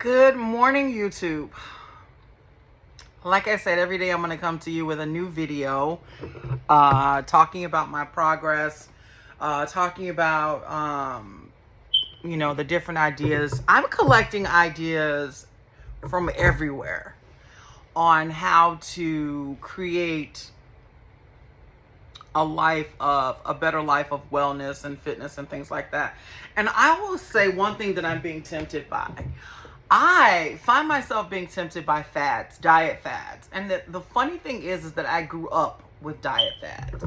Good morning, YouTube. Like I said, every day I'm going to come to you with a new video talking about my progress, talking about, the different ideas. I'm collecting ideas from everywhere on how to create a better life of wellness and fitness and things like that. And I will say one thing that I'm being tempted by. I find myself being tempted by fads, diet fads. And the funny thing is that I grew up with diet fads.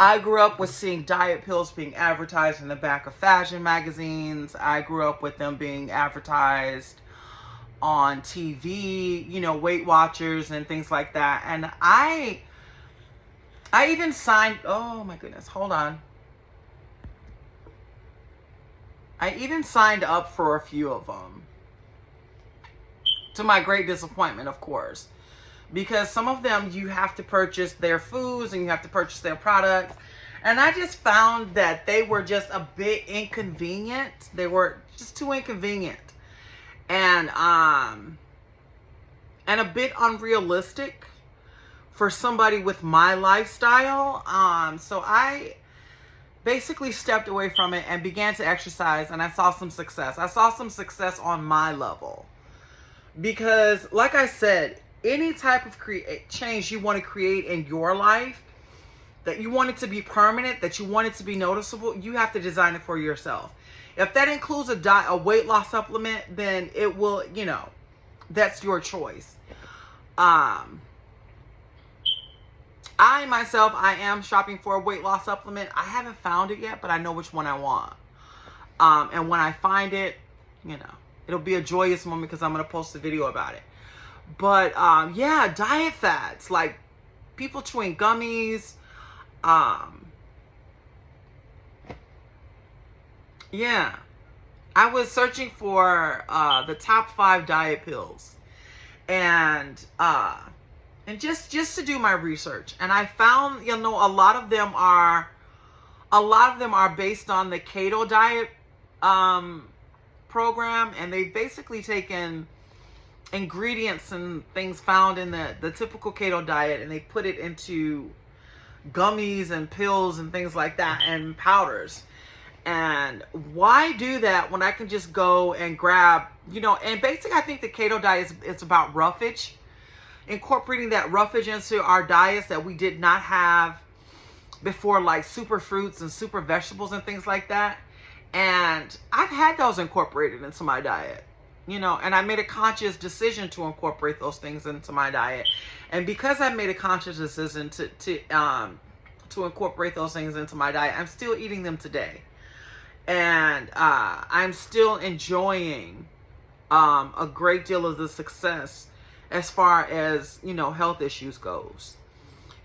I grew up with seeing diet pills being advertised in the back of fashion magazines. I grew up with them being advertised on TV, Weight Watchers and things like that. And I even signed, oh my goodness, hold on. I even signed up for a few of them. To my great disappointment, of course. Because some of them you have to purchase their foods and you have to purchase their products. And I just found that they were just a bit inconvenient. They were just too inconvenient. And a bit unrealistic for somebody with my lifestyle. So I basically stepped away from it and began to exercise, and I saw some success. I saw some success on my level. Because, like I said, any type of change you want to create in your life, that you want it to be permanent, that you want it to be noticeable, you have to design it for yourself. If that includes a weight loss supplement, then it will, that's your choice. I am shopping for a weight loss supplement. I haven't found it yet, but I know which one I want. And when I find it, it'll be a joyous moment because I'm going to post a video about it. But, yeah, diet fads, like people chewing gummies. Yeah. I was searching for the top 5 diet pills. And just to do my research. And I found, a lot of them are based on the keto diet program, and they've basically taken ingredients and things found in the typical keto diet, and they put it into gummies and pills and things like that, and powders. And why do that when I can just go and grab, and basically I think the keto diet is about roughage, incorporating that roughage into our diets that we did not have before, like super fruits and super vegetables and things like that. And I've had those incorporated into my diet, and I made a conscious decision to incorporate those things into my diet. And because I made a conscious decision to incorporate those things into my diet, I'm still eating them today. And I'm still enjoying a great deal of the success as far as, health issues goes.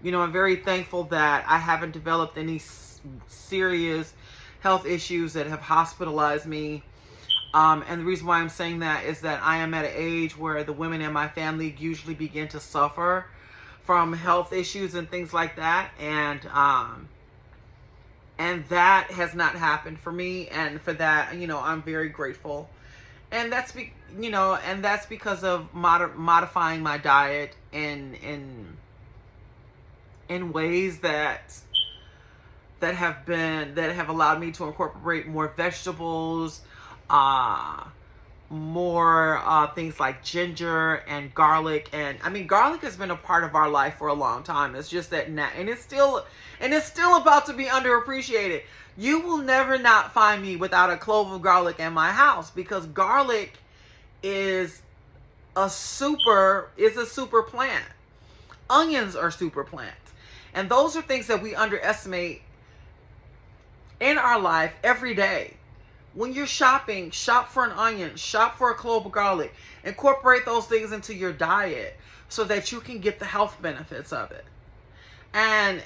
I'm very thankful that I haven't developed any serious health issues that have hospitalized me. And the reason why I'm saying that is that I am at an age where the women in my family usually begin to suffer from health issues and things like that. And that has not happened for me. And for that, I'm very grateful. And that's because of modifying my diet in ways that have allowed me to incorporate more vegetables, more things like ginger and garlic. And I mean, garlic has been a part of our life for a long time. It's just that now, and it's still about to be underappreciated. You will never not find me without a clove of garlic in my house, because garlic is a super plant. Onions are super plants. And those are things that we underestimate in our life every day. When you're shopping, shop for an onion, shop for a clove of garlic. Incorporate those things into your diet so that you can get the health benefits of it. And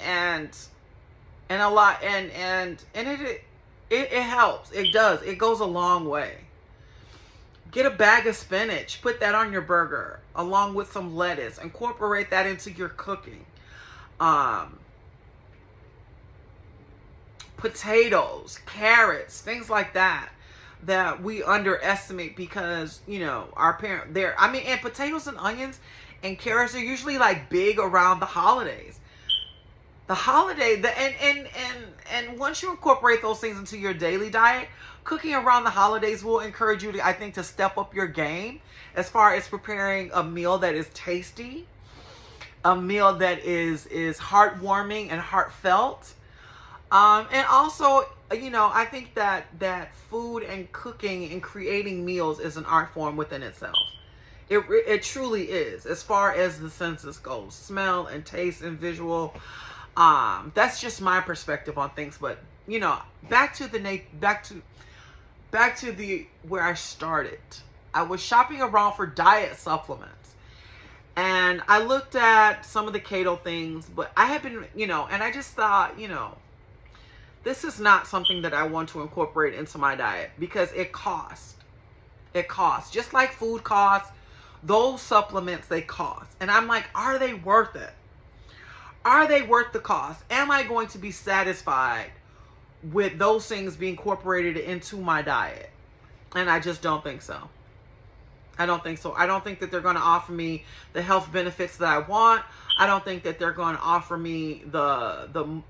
it helps. It does. It goes a long way. Get a bag of spinach, put that on your burger along with some lettuce. Incorporate that into your cooking. Potatoes, carrots, things like that. that we underestimate because, you know, our parent there. I mean, and potatoes and onions and carrots are usually like big around the holidays. The holiday, and once you incorporate those things into your daily diet, cooking around the holidays will encourage you to, I think, to step up your game as far as preparing a meal that is tasty, a meal that is heartwarming and heartfelt. And also, you know, I think that food and cooking and creating meals is an art form within itself. It truly is, as far as the senses goes, smell and taste and visual. That's just my perspective on things. But you know, back to the where I started. I was shopping around for diet supplements, and I looked at some of the keto things, but I had been, you know, and I just thought, you know, this is not something that I want to incorporate into my diet because it costs. It costs. Just like food costs, those supplements, they cost. And I'm like, are they worth it? Are they worth the cost? Am I going to be satisfied with those things being incorporated into my diet? And I just don't think so. I don't think so. I don't think that they're going to offer me the health benefits that I want. I don't think that they're going to offer me the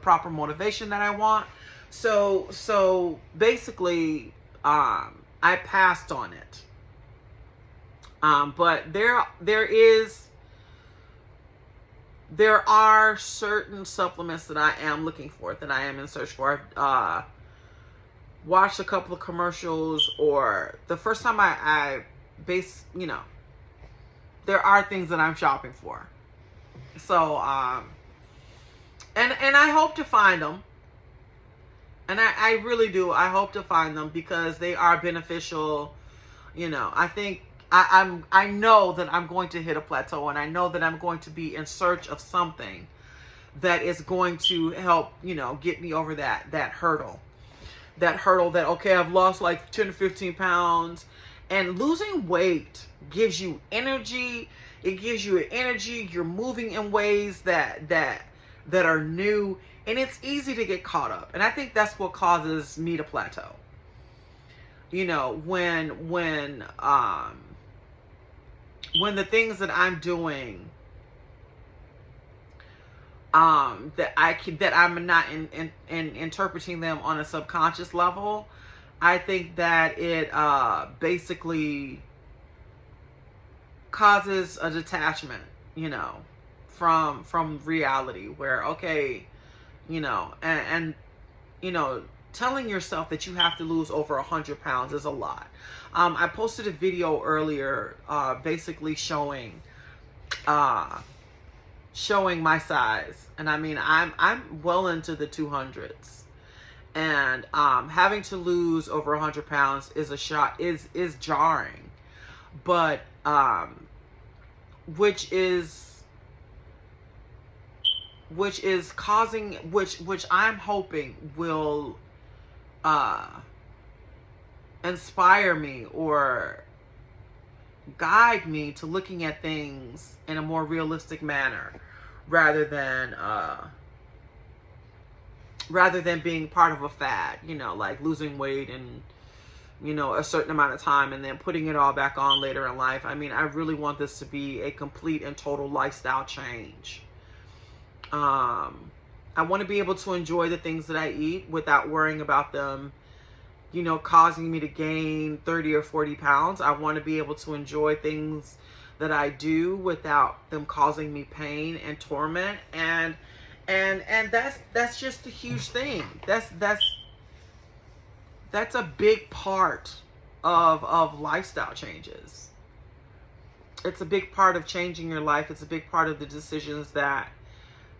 proper motivation that I want. So basically, I passed on it. But there are certain supplements that I am looking for, that I am in search for. I've watched a couple of commercials, or the first time you know, there are things that I'm shopping for. So, and I hope to find them. And I really do. I hope to find them because they are beneficial. You know, I think I know that I'm going to hit a plateau, and I know that I'm going to be in search of something that is going to help, you know, get me over that hurdle. That hurdle that, okay, I've lost like 10 to 15 pounds, and losing weight gives you energy. It gives you energy. You're moving in ways that are new, and it's easy to get caught up. And I think that's what causes me to plateau. You know, when the things that I'm doing, that I'm not in interpreting them on a subconscious level, I think that it basically causes a detachment, you know, from reality, where, okay, you know, and you know, telling yourself that you have to lose over 100 pounds is a lot. I posted a video earlier, basically showing my size, and I mean, I'm well into the 200s, and having to lose over 100 pounds is a shock, is jarring, but which is causing, which I'm hoping will inspire me or guide me to looking at things in a more realistic manner, rather than being part of a fad, you know, like losing weight and, you know, a certain amount of time and then putting it all back on later in life. I mean, I really want this to be a complete and total lifestyle change. I want to be able to enjoy the things that I eat without worrying about them, you know, causing me to gain 30 or 40 pounds. I want to be able to enjoy things that I do without them causing me pain and torment. And that's just a huge thing. That's a big part of lifestyle changes. It's a big part of changing your life. It's a big part of the decisions that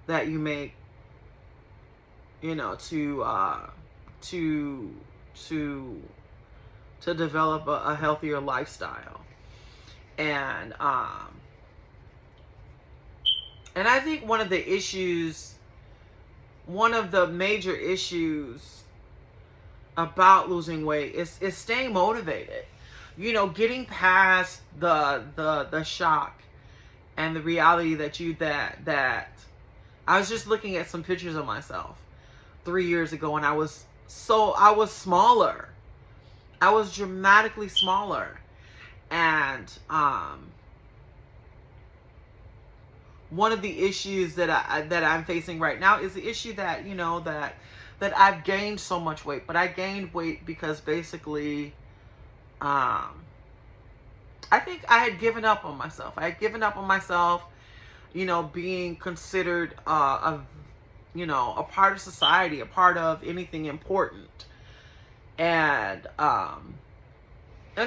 you make, you know, to develop a healthier lifestyle. And I think one of the major issues about losing weight is staying motivated. You know, getting past the shock and the reality that I was just looking at some pictures of myself 3 years ago, and I was So I was smaller. I was dramatically smaller. And one of the issues that I'm facing right now is the issue that, that I've gained so much weight. But I gained weight because basically I think I had given up on myself. I had given up on myself, being considered a part of society, a part of anything important. And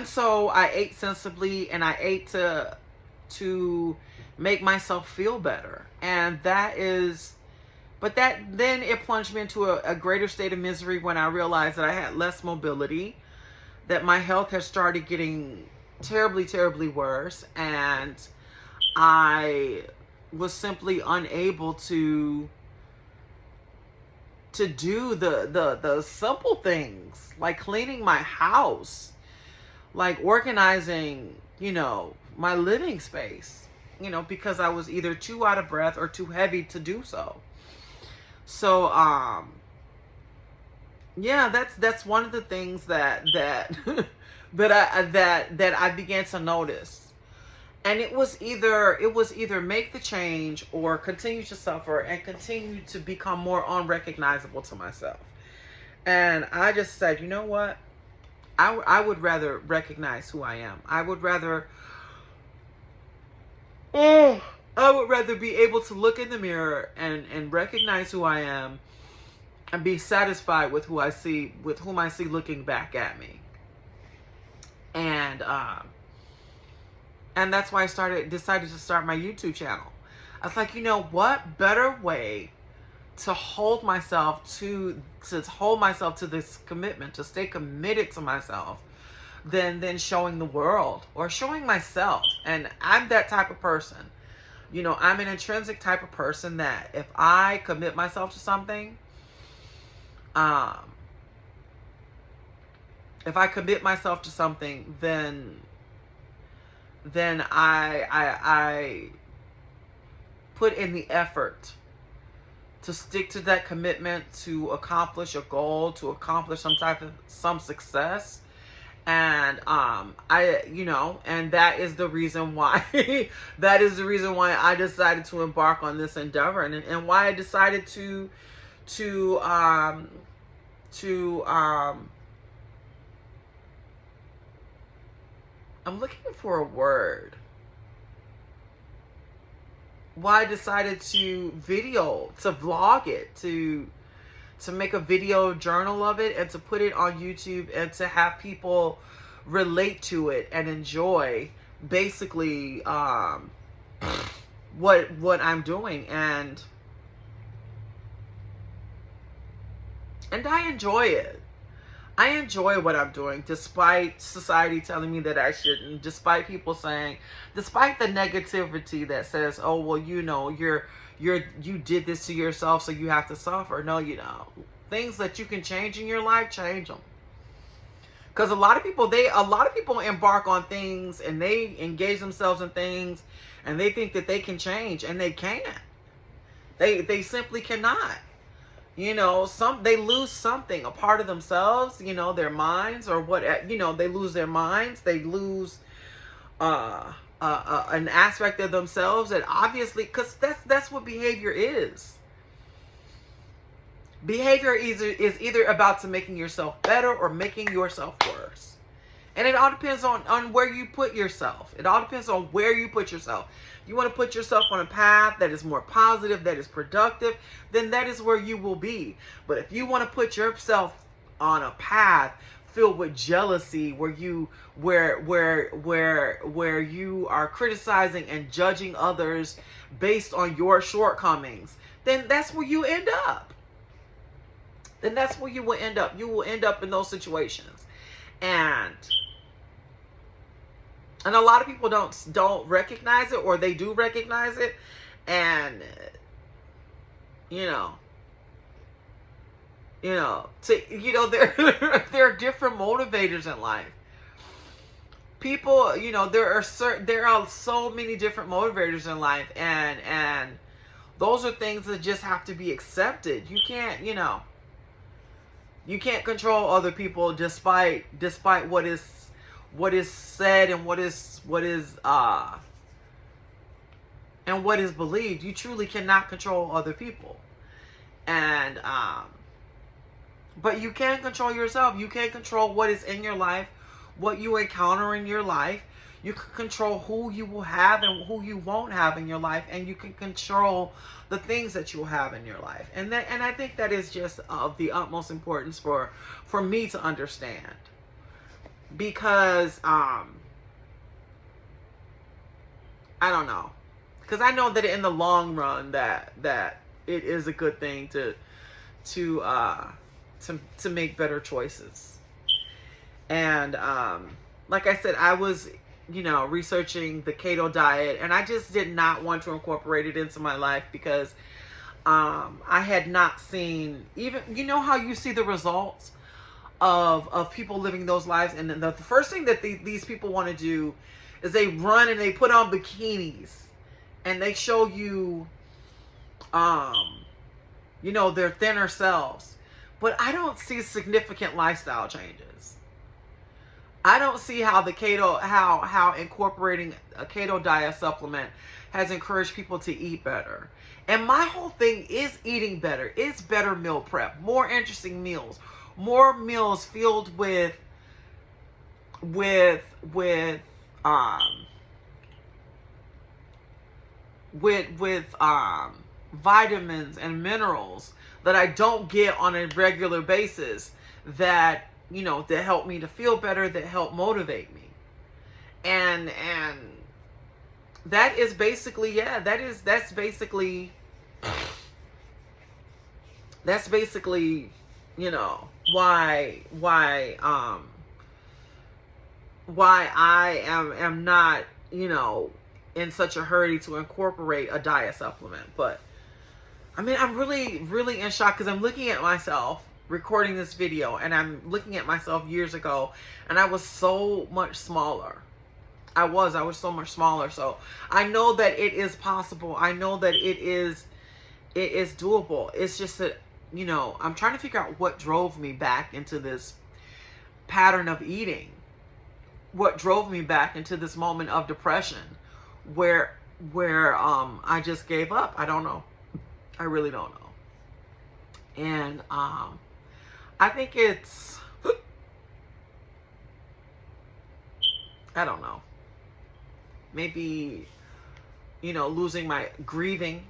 so I ate sensibly, and I ate to make myself feel better. And then it plunged me into a greater state of misery when I realized that I had less mobility, that my health had started getting terribly, terribly worse, and I was simply unable to do the simple things, like cleaning my house, like organizing, my living space, because I was either too out of breath or too heavy to do so. So, yeah, that's one of the things that that I began to notice. And it was either make the change or continue to suffer and continue to become more unrecognizable to myself. And I just said, you know what? I would rather recognize who I am. I would rather be able to look in the mirror and recognize who I am and be satisfied with whom I see looking back at me. And that's why I decided to start my YouTube channel. I was like, what better way to hold myself to this commitment, to stay committed to myself, than showing the world or showing myself. And I'm that type of person. I'm an intrinsic type of person that if I commit myself to something, then I put in the effort to stick to that commitment, to accomplish a goal, to accomplish some success. And and that is the reason why I decided to embark on this endeavor, and why I decided to I'm looking for a word. Why I decided to vlog it, to make a video journal of it, and to put it on YouTube, and to have people relate to it and enjoy basically what I'm doing. And I enjoy it. I enjoy what I'm doing, despite society telling me that I shouldn't, despite people saying, despite the negativity that says, oh, well, you did this to yourself, so you have to suffer. No, things that you can change in your life, change them. Because a lot of people embark on things, and they engage themselves in things, and they think that they can change, and they can't. They simply cannot. They lose something, a part of themselves, their minds, or what, they lose their minds. They lose an aspect of themselves that obviously, because that's what behavior is. Behavior is either about to making yourself better or making yourself worse. And it all depends on where you put yourself. It all depends on where you put yourself. You want to put yourself on a path that is more positive, that is productive, then that is where you will be. But if you want to put yourself on a path filled with jealousy, where you are criticizing and judging others based on your shortcomings, then that's where you end up. Then that's where you will end up. You will end up in those situations. And a lot of people don't recognize it, or they do recognize it, and there are different motivators in life. People, there are so many different motivators in life, and those are things that just have to be accepted. You can't, You can't control other people despite what is said and what is and what is believed. You truly cannot control other people. And but you can control yourself. You can control what is in your life, what you encounter in your life. You can control who you will have and who you won't have in your life, and you can control the things that you'll have in your life. And I think that is just of the utmost importance for me to understand. Because I don't know. Because I know that in the long run that it is a good thing to make better choices. And like I said, I was researching the keto diet, and I just did not want to incorporate it into my life because I had not seen, even how you see the results of people living those lives, and the first thing that these people want to do is they run and they put on bikinis and they show you their thinner selves. But I don't see significant lifestyle changes. I don't see how the keto, how incorporating a keto diet supplement has encouraged people to eat better. And my whole thing is eating better. It's better meal prep, more interesting meals, more meals filled with vitamins and minerals that I don't get on a regular basis, that that help me to feel better, that help motivate me. And that is basically, that's basically why I am not in such a hurry to incorporate a diet supplement. But I mean, I'm really, really in shock because I'm looking at myself recording this video, and I'm looking at myself years ago, and I was so much smaller. I was so much smaller. So I know that it is possible. I know that it is doable. It's just that, I'm trying to figure out what drove me back into this pattern of eating. What drove me back into this moment of depression where I just gave up. I don't know. I really don't know. And I think it's, I don't know, maybe, losing my grieving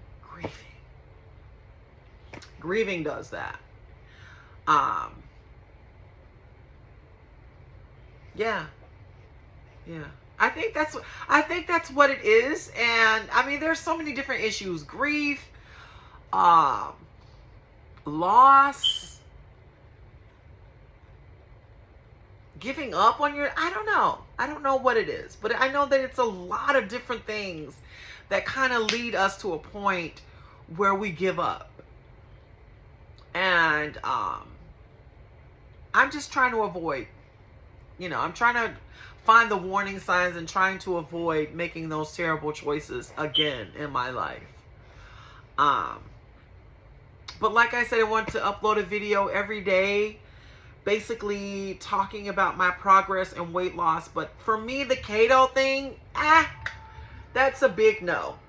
does that. Yeah. I think that's what it is. And I mean, there's so many different issues: grief, loss, giving up on your, I don't know what it is, but I know that it's a lot of different things that kind of lead us to a point where we give up. And I'm just trying to avoid, I'm trying to find the warning signs and trying to avoid making those terrible choices again in my life. But like I said, I want to upload a video every day, basically talking about my progress and weight loss. But for me, the keto thing, that's a big no.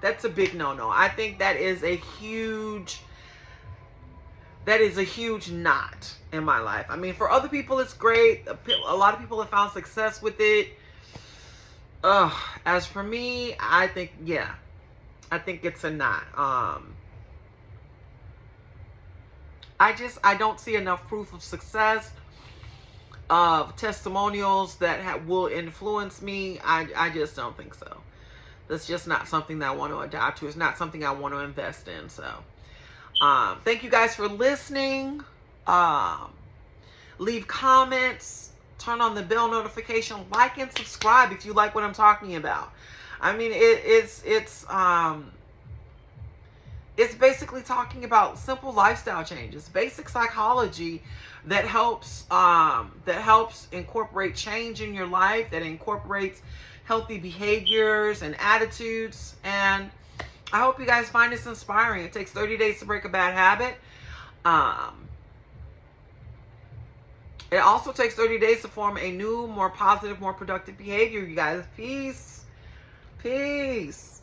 That's a big no. I think that is a huge knot in my life. I mean, for other people, it's great. A lot of people have found success with it. As for me, I think it's a knot. I don't see enough proof of success, of testimonials that will influence me. I just don't think so. That's just not something that I want to adapt to. It's not something I want to invest in. So, thank you guys for listening. Leave comments, turn on the bell notification, like and subscribe if you like what I'm talking about. I mean, it's basically talking about simple lifestyle changes, basic psychology that helps incorporate change in your life, that incorporates healthy behaviors and attitudes. And I hope you guys find this inspiring. It takes 30 days to break a bad habit. It also takes 30 days to form a new, more positive, more productive behavior, you guys. Peace. Peace.